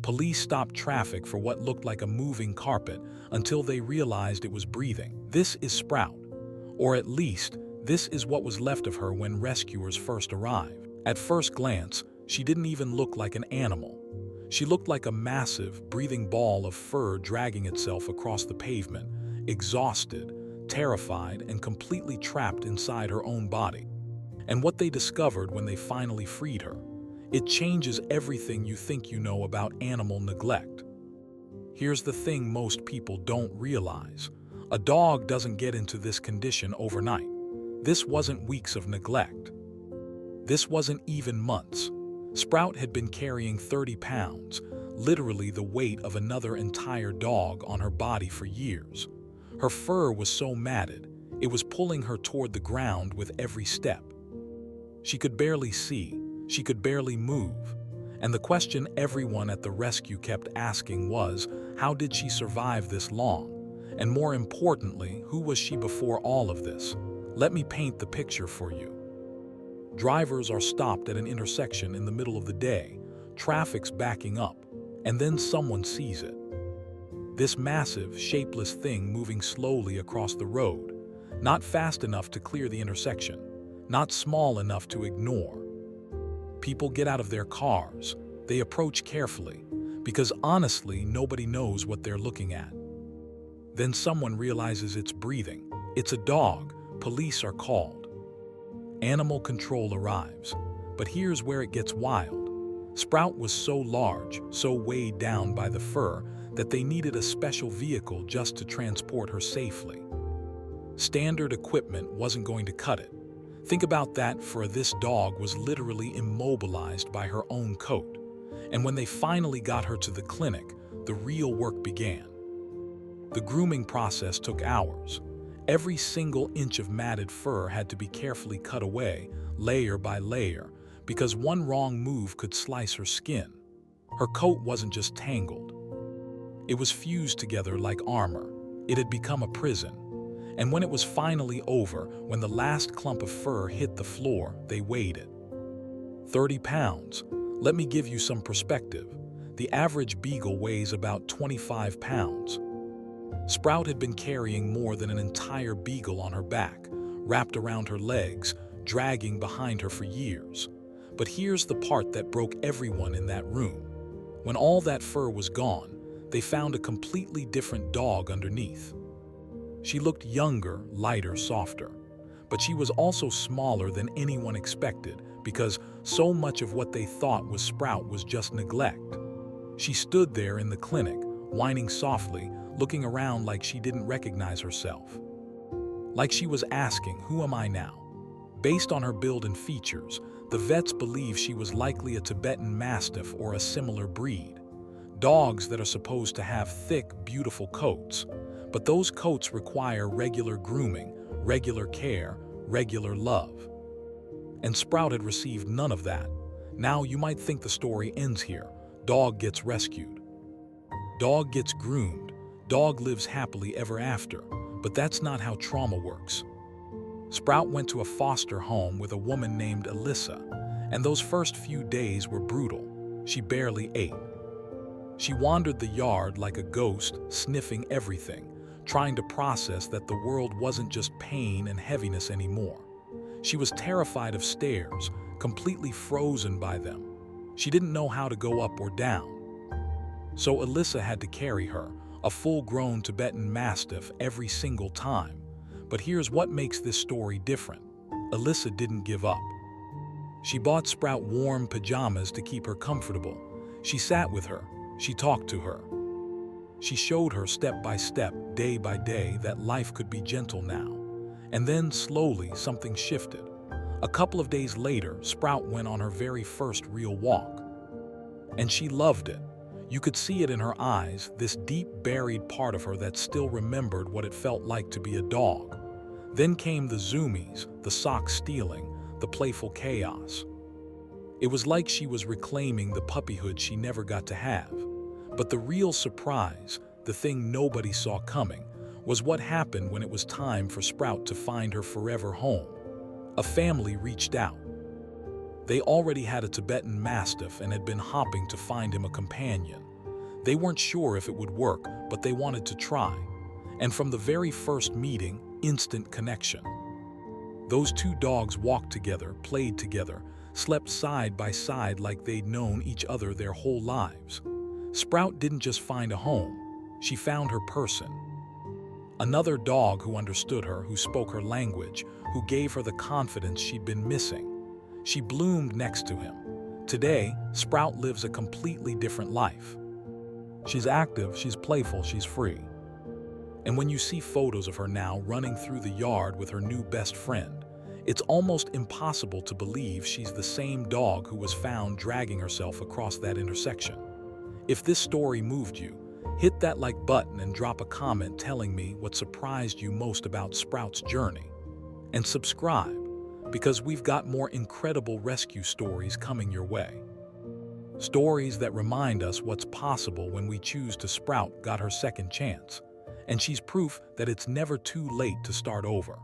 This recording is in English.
Police stopped traffic for what looked like a moving carpet until they realized it was breathing. This is Sprout, or at least, this is what was left of her when rescuers first arrived. At first glance, she didn't even look like an animal. She looked like a massive, breathing ball of fur dragging itself across the pavement, exhausted, terrified, and completely trapped inside her own body. And what they discovered when they finally freed her, it changes everything you think you know about animal neglect. Here's the thing most people don't realize. A dog doesn't get into this condition overnight. This wasn't weeks of neglect. This wasn't even months. Sprout had been carrying 30 pounds, literally the weight of another entire dog on her body for years. Her fur was so matted, it was pulling her toward the ground with every step. She could barely see, she could barely move. And the question everyone at the rescue kept asking was, how did she survive this long? And more importantly, who was she before all of this? Let me paint the picture for you. Drivers are stopped at an intersection in the middle of the day, traffic's backing up, and then someone sees it. This massive, shapeless thing moving slowly across the road, not fast enough to clear the intersection, not small enough to ignore. People get out of their cars, they approach carefully, because honestly, nobody knows what they're looking at. Then someone realizes it's breathing. It's a dog. Police are called. Animal control arrives. But here's where it gets wild. Sprout was so large, so weighed down by the fur, that they needed a special vehicle just to transport her safely. Standard equipment wasn't going to cut it. Think about that, for this dog was literally immobilized by her own coat. And when they finally got her to the clinic, the real work began. The grooming process took hours. Every single inch of matted fur had to be carefully cut away, layer by layer, because one wrong move could slice her skin. Her coat wasn't just tangled. It was fused together like armor. It had become a prison. And when it was finally over, when the last clump of fur hit the floor, they weighed it. 30 pounds. Let me give you some perspective. The average beagle weighs about 25 pounds. Sprout had been carrying more than an entire beagle on her back, wrapped around her legs, dragging behind her for years. But here's the part that broke everyone in that room. When all that fur was gone, they found a completely different dog underneath. She looked younger, lighter, softer. But she was also smaller than anyone expected, because so much of what they thought was Sprout was just neglect. She stood there in the clinic, whining softly, looking around like she didn't recognize herself. Like she was asking, who am I now? Based on her build and features, the vets believe she was likely a Tibetan Mastiff or a similar breed. Dogs that are supposed to have thick, beautiful coats. But those coats require regular grooming, regular care, regular love. And Sprout had received none of that. Now you might think the story ends here. Dog gets rescued. Dog gets groomed. Dog lives happily ever after. But that's not how trauma works. Sprout went to a foster home with a woman named Alyssa, and those first few days were brutal. She barely ate. She wandered the yard like a ghost, sniffing everything, trying to process that the world wasn't just pain and heaviness anymore. She was terrified of stairs, completely frozen by them. She didn't know how to go up or down. So Alyssa had to carry her, a full-grown Tibetan Mastiff, every single time. But here's what makes this story different. Alyssa didn't give up. She bought Sprout warm pajamas to keep her comfortable. She sat with her. She talked to her. She showed her step by step, day by day, that life could be gentle now. And then, slowly, something shifted. A couple of days later, Sprout went on her very first real walk. And she loved it. You could see it in her eyes, this deep buried part of her that still remembered what it felt like to be a dog. Then came the zoomies, the sock stealing, the playful chaos. It was like she was reclaiming the puppyhood she never got to have. But the real surprise, the thing nobody saw coming, was what happened when it was time for Sprout to find her forever home. A family reached out. They already had a Tibetan Mastiff and had been hopping to find him a companion, They weren't sure if it would work, but they wanted to try. And from the very first meeting, instant connection. Those two dogs walked together, played together, slept side by side like they'd known each other their whole lives. Sprout didn't just find a home, she found her person. Another dog who understood her, who spoke her language, who gave her the confidence she'd been missing. She bloomed next to him. Today, Sprout lives a completely different life. She's active, she's playful, she's free. And when you see photos of her now running through the yard with her new best friend, it's almost impossible to believe she's the same dog who was found dragging herself across that intersection. If this story moved you, hit that like button and drop a comment telling me what surprised you most about Sprout's journey. And subscribe, because we've got more incredible rescue stories coming your way. Stories that remind us what's possible when we choose to. Sprout got her second chance, and she's proof that it's never too late to start over.